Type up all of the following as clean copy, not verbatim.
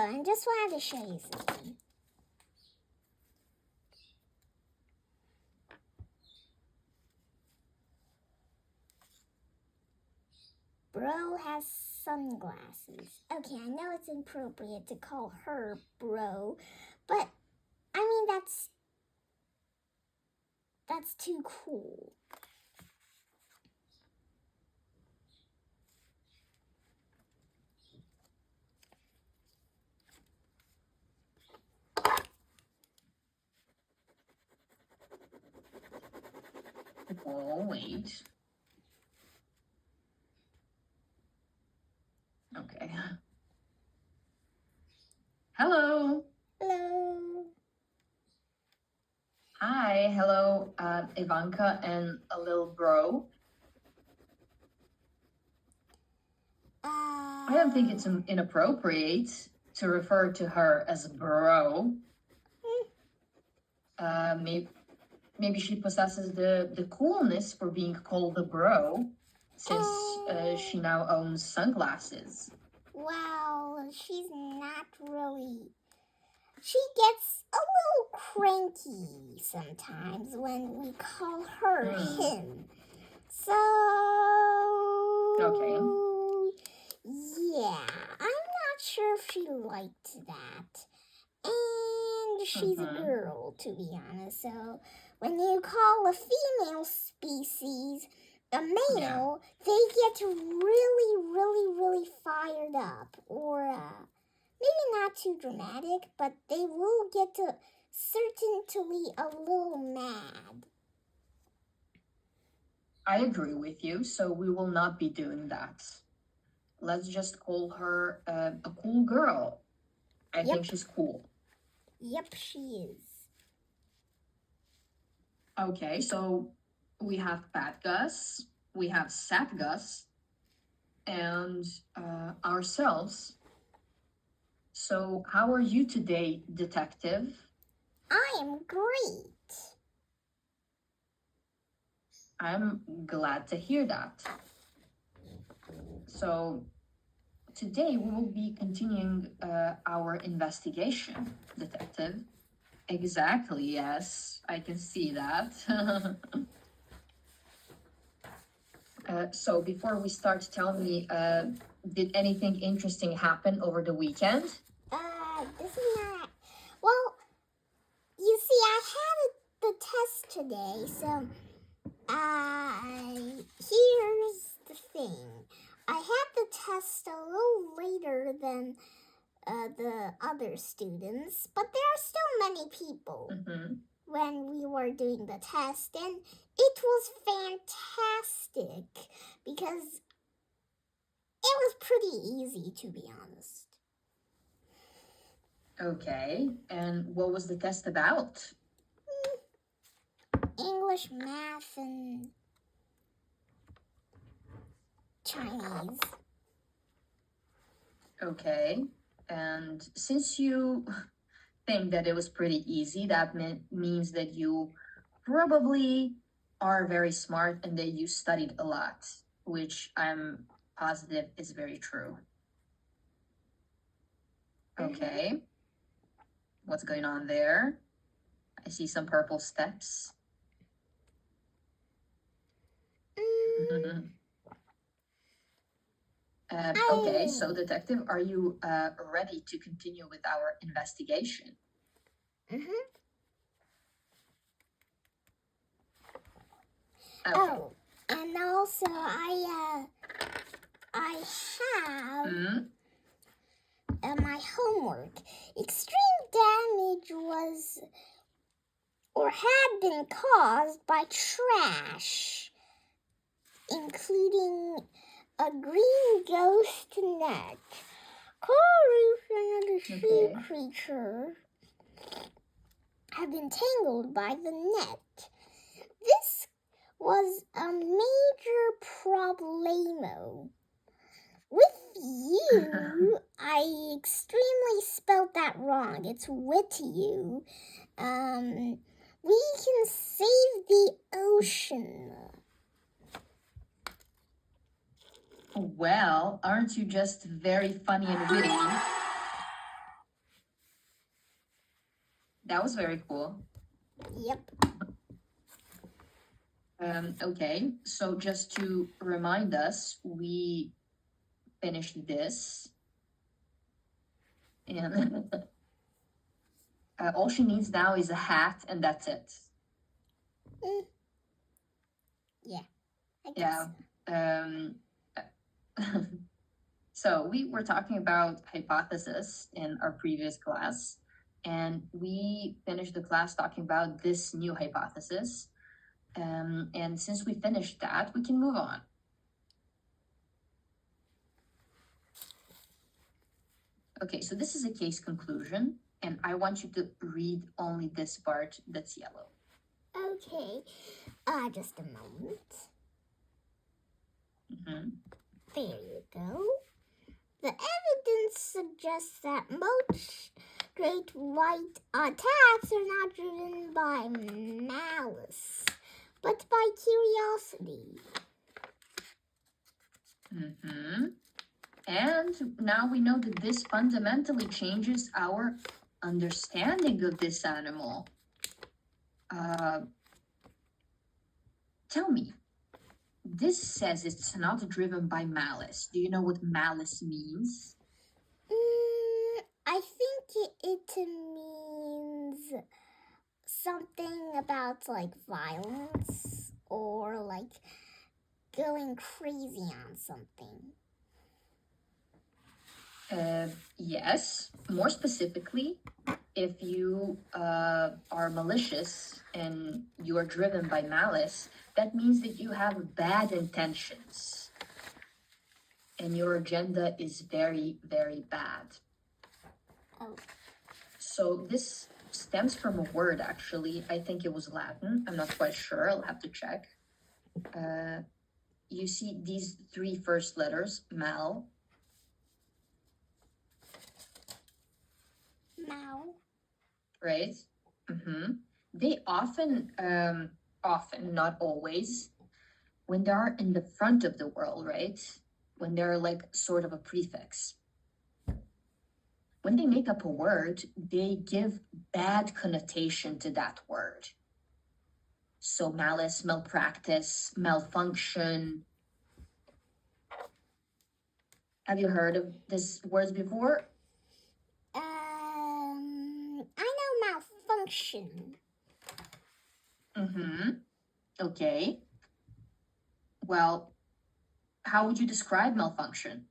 I just wanted to show you something. Bro has sunglasses. Okay, I know it's inappropriate to call her bro, but I mean that's too cool. Oh, wait. Okay. Hello. Hello. Hi. Hello, Ivanka and a little bro. I don't think it's inappropriate to refer to her as bro. Maybe she possesses the coolness for being called a bro, since she now owns sunglasses. Well, she's not really. She gets a little cranky sometimes when we call her him. So. Okay. Yeah, I'm not sure if she liked that. And she's a girl, to be honest. So when you call a female species a male, they get really fired up. Or maybe not too dramatic, but they will get to certainly a little mad. I agree with you, so we will not be doing that. Let's just call her a cool girl. I think she's cool. Yep, she is. Okay, so we have Fat Gus, we have Sat Gus, and ourselves. So how are you today, detective? I am great. I'm glad to hear that. So today we will be continuing our investigation, detective. Exactly, yes, I can see that. So before we start, tell me, did anything interesting happen over the weekend? This is not. Well, you see, I had the test today, so here's the thing. I had the test a little later than the other students, but there are still many people when we were doing the test, and it was fantastic because it was pretty easy, to be honest. Okay, and what was the test about? English, math, and Chinese. Okay, and since you think that it was pretty easy, that means that you probably are very smart and that you studied a lot, which I'm positive is very true. Okay, what's going on there? I see some purple steps. Okay, so detective, are you ready to continue with our investigation? Okay. Oh, and also I have my homework. Extreme damage was or had been caused by trash, including a green ghost net. Coral reef and other sea creatures have been tangled by the net. This was a major problemo. With you, I extremely spelled that wrong. It's with you. We can save the ocean. Well, aren't you just very funny and witty? That was very cool. Yep. Okay, so just to remind us, we finished this. And all she needs now is a hat, and that's it. Yeah, I guess. So we were talking about hypothesis in our previous class, and we finished the class talking about this new hypothesis. And since we finished that, we can move on. Okay, so this is a case conclusion, and I want you to read only this part that's yellow. Okay, just a moment. There you go. The evidence suggests that most great white attacks are not driven by malice, but by curiosity. And now we know that this fundamentally changes our understanding of this animal. Tell me, this says it's not driven by malice. Do you know what malice means? I think it means something about like violence or like going crazy on something. Yes, more specifically, if you are malicious and you are driven by malice, that means that you have bad intentions and your agenda is very, very bad. Oh. So this stems from a word, actually. I think it was Latin. I'm not quite sure. I'll have to check. You see these three first letters, mal. Mal. Right? They often, not always, when they are in the front of the word, right? When they're like sort of a prefix. When they make up a word, they give bad connotation to that word. So malice, malpractice, malfunction. Have you heard of these words before? I know malfunction. Okay. Well, how would you describe malfunction?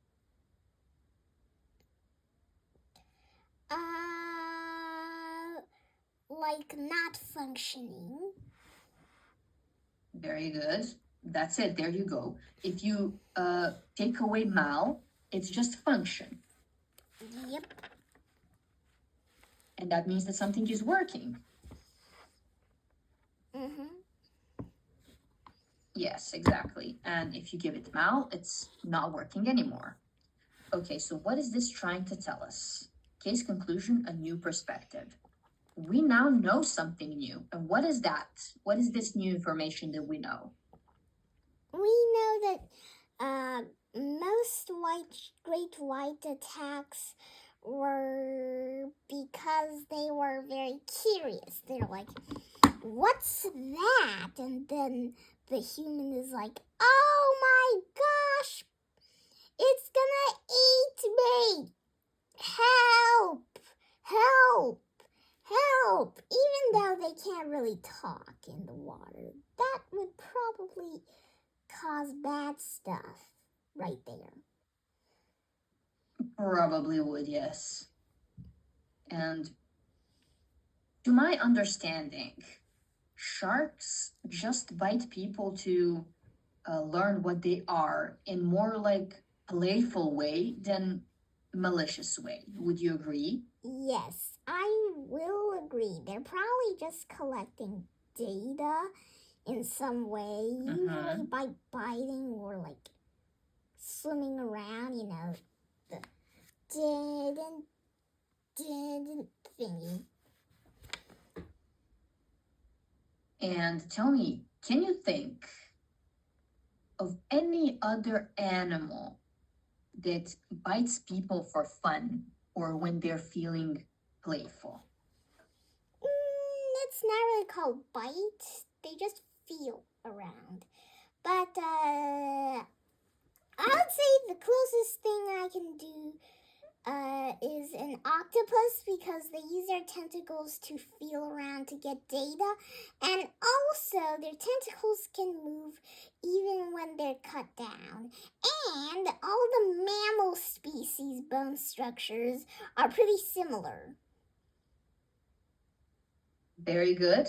Like not functioning. Very good. That's it. There you go. If you take away mal, it's just function. Yep. And that means that something is working. Yes, exactly. And if you give it mal, it's not working anymore. Okay, so what is this trying to tell us? Case conclusion, a new perspective. We now know something new. And what is that? What is this new information that we know? We know that most great white attacks were because they were very curious. They're like, what's that? And then the human is like, oh my gosh, it's gonna eat me. Help, help, help. Even though they can't really talk in the water, that would probably cause bad stuff right there. Probably would, yes. And to my understanding, sharks just bite people to learn what they are in more like playful way than malicious way. Would you agree? Yes, I will agree. They're probably just collecting data in some way, usually by biting or like swimming around, you know, the didn't thingy. And tell me, can you think of any other animal that bites people for fun or when they're feeling playful? it's not really called bite. They just feel around. But I would say the closest thing I can do is an octopus because they use their tentacles to feel around to get data, and also their tentacles can move even when they're cut down. And all the mammal species bone structures are pretty similar. Very good.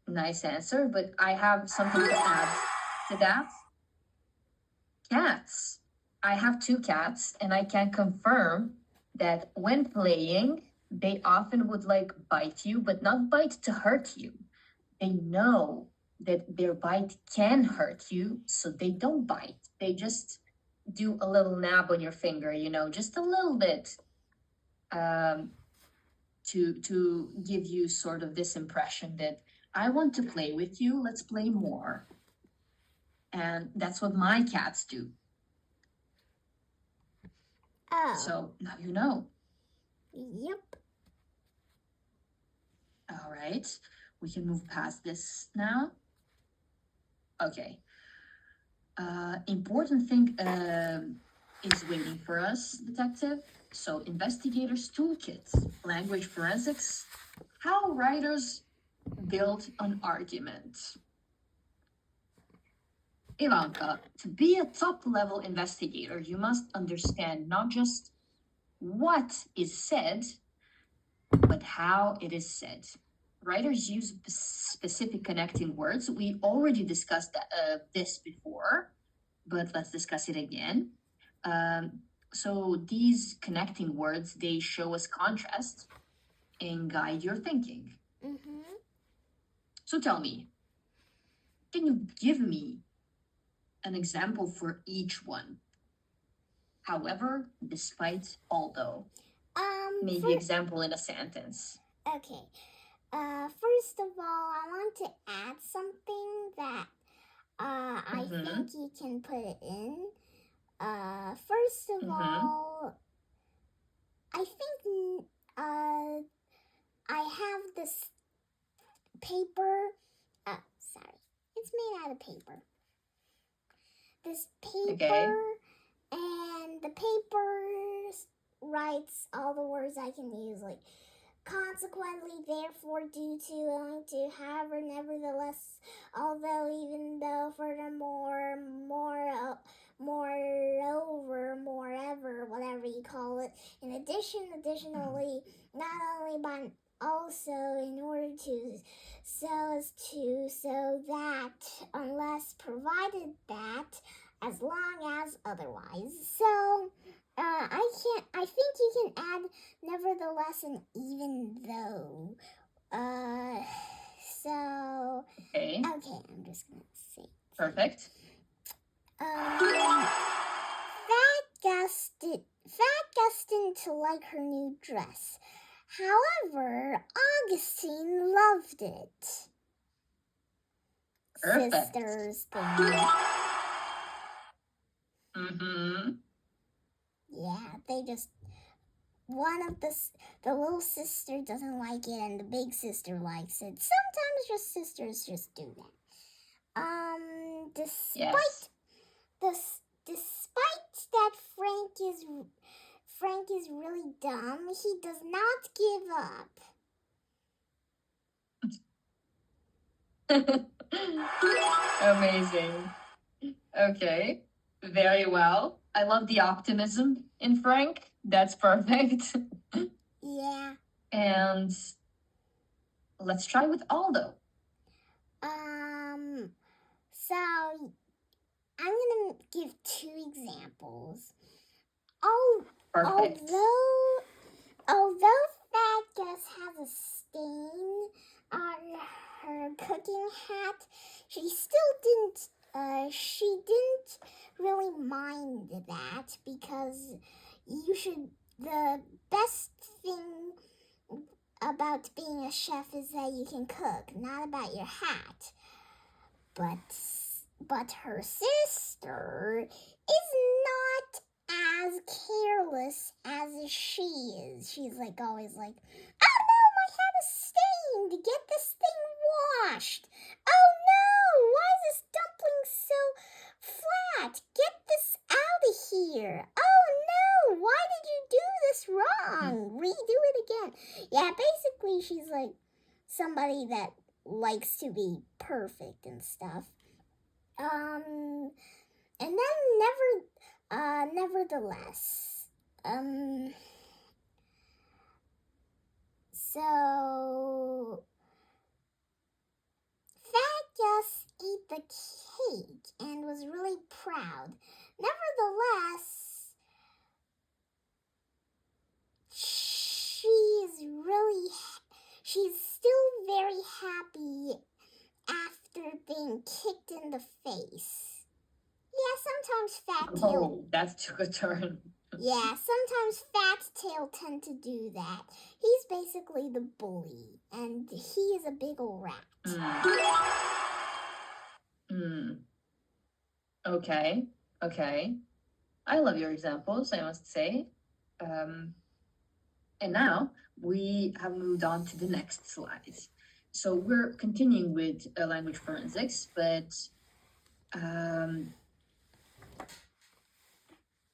Nice answer, but I have something to add to that. Cats. I have 2 cats, and I can confirm that when playing, they often would like bite you, but not bite to hurt you. They know that their bite can hurt you, so they don't bite. They just do a little nab on your finger, just a little bit, to give you sort of this impression that I want to play with you, let's play more. And that's what my cats do. Oh. So now you know. Yep. All right, we can move past this now. Okay. Important thing is waiting for us, detective. So, investigators' toolkit, language forensics, how writers build an argument. Ivanka, to be a top-level investigator, you must understand not just what is said, but how it is said. Writers use specific connecting words. We already discussed this before, but let's discuss it again. So these connecting words, they show us contrast and guide your thinking. Mm-hmm. So tell me, can you give me an example for each one? However, despite, although. Maybe example in a sentence. Okay. First of all, I want to add something that I think you can put it in. First of all, I think I have this paper. Sorry. It's made out of paper. This paper, and the paper writes all the words I can use, like consequently, therefore, due to, owing to, however, nevertheless, although, even though, furthermore, moreover, moreover, whatever you call it. In addition, additionally, not only but also, in order to, so as to, so that, unless, provided that, as long as, otherwise. So, I think you can add nevertheless and even though. Okay, I'm just gonna say. Perfect. Fat Gustin to like her new dress. However, Augustine loved it. Perfect. Sisters thing. Yeah, they just, one of the little sister doesn't like it and the big sister likes it. Sometimes just sisters just do that. Despite that Frank is really dumb, he does not give up. Amazing. Okay, very well. I love the optimism in Frank. That's perfect. Yeah. And let's try with Aldo. So I'm gonna give 2 examples. Perfect. Although Fat Gus has a stain on her cooking hat, she didn't really mind that, because the best thing about being a chef is that you can cook, not about your hat. But her sister is not as careless as she is. She's like always like, oh no, my hat is stained. and get this thing washed. Oh no! Why is this dumpling so flat? Get this out of here. Oh no! Why did you do this wrong? Redo it again. Yeah, basically she's like somebody that likes to be perfect and stuff. And then nevertheless, so Fat just ate the cake and was really proud. Nevertheless, she's still very happy after being kicked in the face. Yeah, sometimes Fat Tail. Oh, that took a turn. Yeah, sometimes Fat Tail tend to do that. He's basically the bully, and he is a big ol' rat. Okay. I love your examples, I must say. And now we have moved on to the next slide. So we're continuing with language forensics, but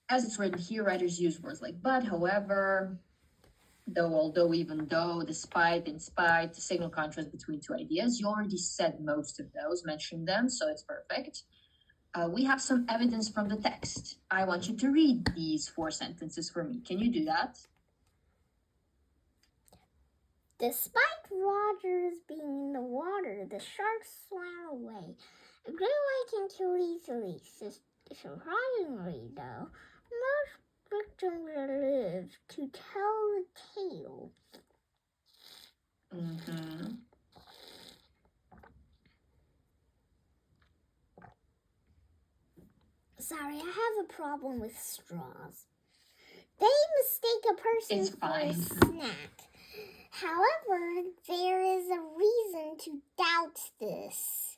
as it's written here, writers use words like but, however, though, although, even though, despite, in spite, to signal contrast between two ideas. You already said most of those, mentioned them, so it's perfect. We have some evidence from the text. I want you to read these 4 sentences for me. Can you do that? Despite Rogers being in the water, the shark swam away. A great lake and killed easily. Surprisingly, though, most victims lived to tell the tale. Sorry, I have a problem with straws. They mistake a person for a snack. However, there is a reason to doubt this.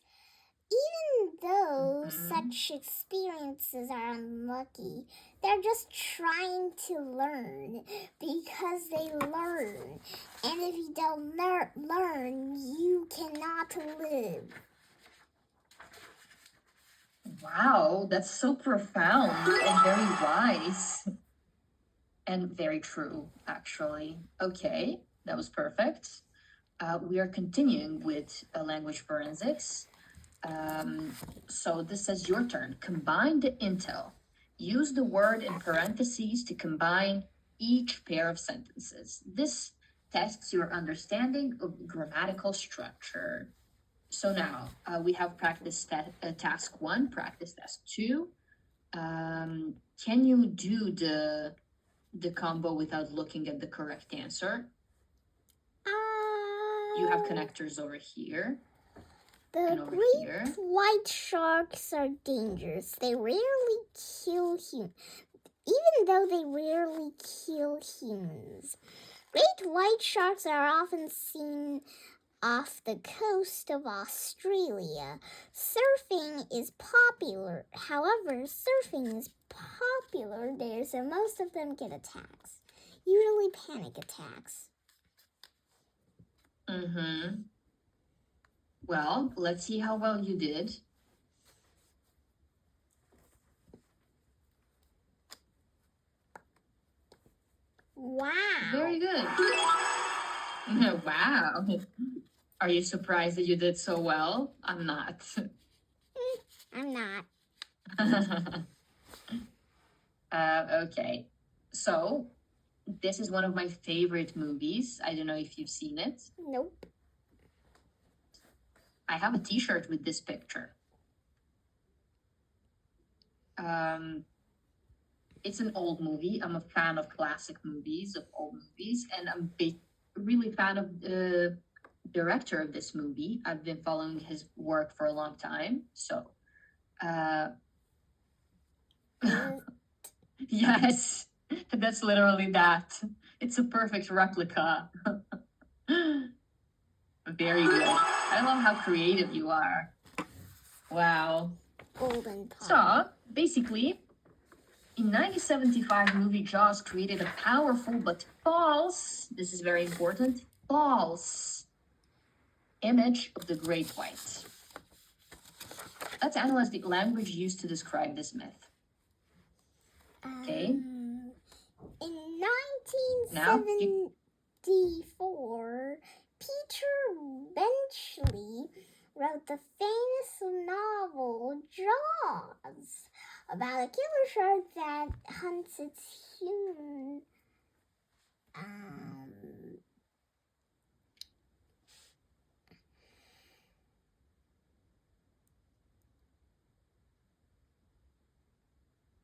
Even though such experiences are unlucky, they're just trying to learn because they learn. And if you don't learn, you cannot live. Wow, that's so profound and very wise. And very true, actually. Okay, that was perfect. We are continuing with language forensics. So this says your turn. Combine the intel. Use the word in parentheses to combine each pair of sentences. This tests your understanding of grammatical structure. So now we have practice task 1, practice task 2. Can you do the combo without looking at the correct answer? You have connectors over here. The great white sharks are dangerous. They rarely kill humans, even though they rarely kill humans. Great white sharks are often seen off the coast of Australia. Surfing is popular. However, surfing is popular there, so most of them get attacks. Usually panic attacks. Well, let's see how well you did. Wow. Very good. Wow. Are you surprised that you did so well? I'm not. I'm not. Okay. So, this is one of my favorite movies. I don't know if you've seen it. Nope. I have a t-shirt with this picture. It's an old movie. I'm a fan of classic movies, of old movies, and I'm really fan of the director of this movie. I've been following his work for a long time. So, yes, that's literally that. It's a perfect replica. Very good. I love how creative you are. Wow. Golden Pond. So, basically, in 1975, movie Jaws created a powerful but false, this is very important, false image of the great white. Let's analyze the language used to describe this myth. Okay. In Now, 1974, Peter Benchley wrote the famous novel Jaws about a killer shark that hunts its human.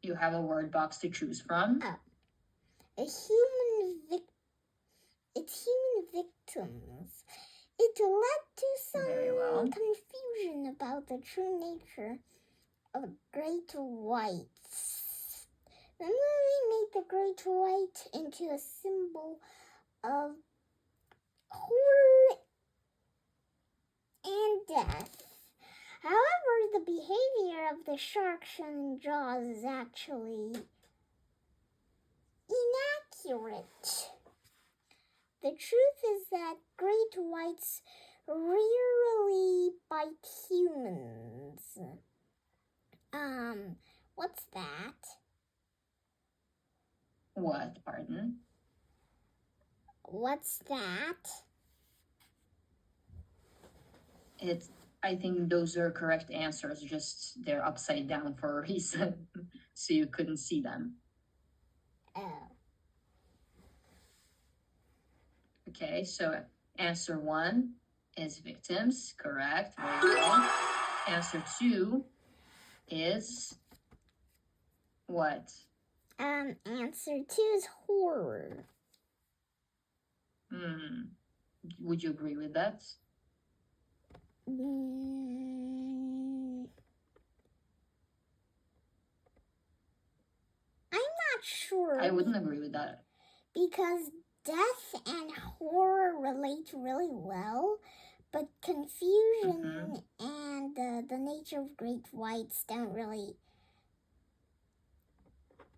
You have a word box to choose from. Its human victims. It led to some confusion about the true nature of great whites. The movie made the great white into a symbol of horror and death. However, the behavior of the shark shown in Jaws is actually inaccurate. The truth is that great whites rarely bite humans. What's that? What, pardon? What's that? I think those are correct answers, just they're upside down for a reason, so you couldn't see them. Oh. Okay, so answer 1 is victims, correct, very well. Answer 2 is what? Answer 2 is horror. Would you agree with that? I'm not sure. I wouldn't agree with that. Because death and horror relate really well, but confusion and the nature of great whites don't really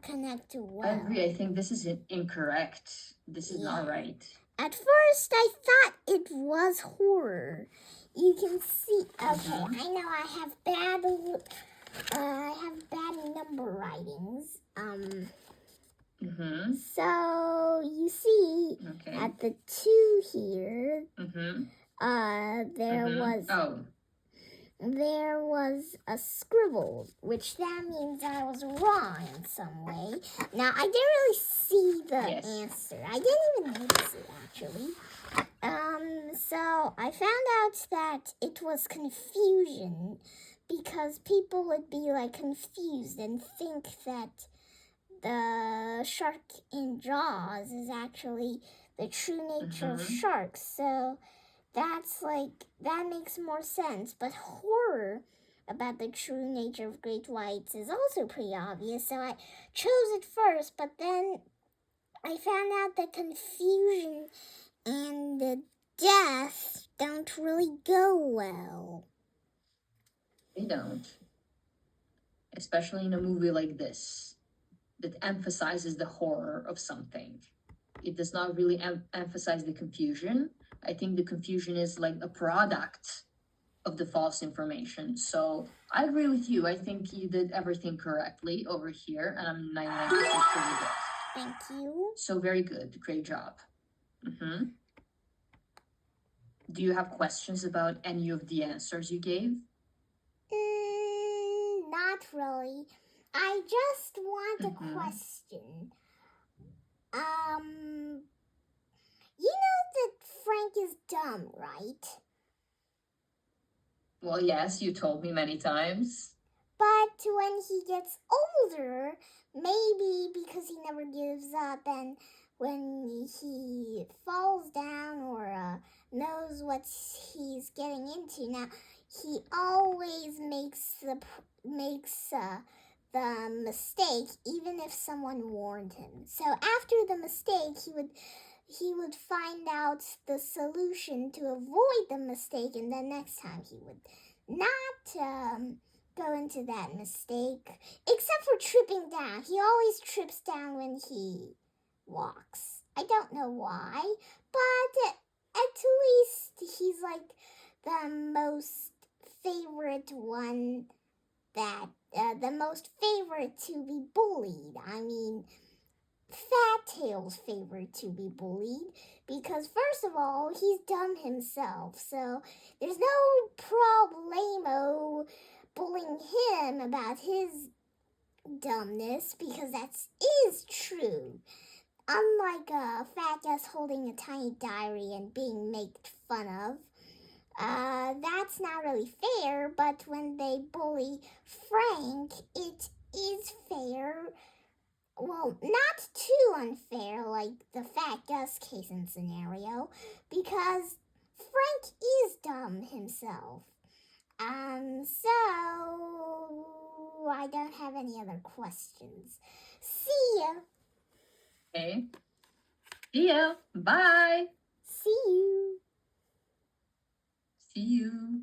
connect well. I agree. I think this is incorrect. This is not right. At first, I thought it was horror. You can see. Okay, I know I have bad number writings. So you see at the 2 here, there was a scribble, which that means I was wrong in some way. Now I didn't really see the answer. I didn't even notice it actually. So I found out that it was confusion because people would be like confused and think that the shark in Jaws is actually the true nature of sharks. So that makes more sense. But horror about the true nature of great whites is also pretty obvious. So I chose it first, but then I found out that confusion and the death don't really go well. They don't. Especially in a movie like this that emphasizes the horror of something. It does not really emphasize the confusion. I think the confusion is like a product of the false information. So I agree with you. I think you did everything correctly over here, and I'm 99% pretty good. Thank you. So very good. Great job. Do you have questions about any of the answers you gave? Not really. I just want a question. You know that Frank is dumb, right? Well, yes, you told me many times. But when he gets older, maybe because he never gives up, and when he falls down or knows what he's getting into, now he always makes the mistake, even if someone warned him. So after the mistake, he would find out the solution to avoid the mistake, and then next time he would not go into that mistake, except for tripping down. He always trips down when he walks. I don't know why, but at least he's like the most favorite one that, the most favorite to be bullied. I mean, Fat Tail's favorite to be bullied because, first of all, he's dumb himself, so there's no problemo bullying him about his dumbness because that is true. Unlike Fat Gus holding a tiny diary and being made fun of, that's not really fair, but when they bully Frank, it is fair. Well, not too unfair like the Fat Gus case and scenario, because Frank is dumb himself. So I don't have any other questions. See ya. Okay. See ya. Bye. See you. See you.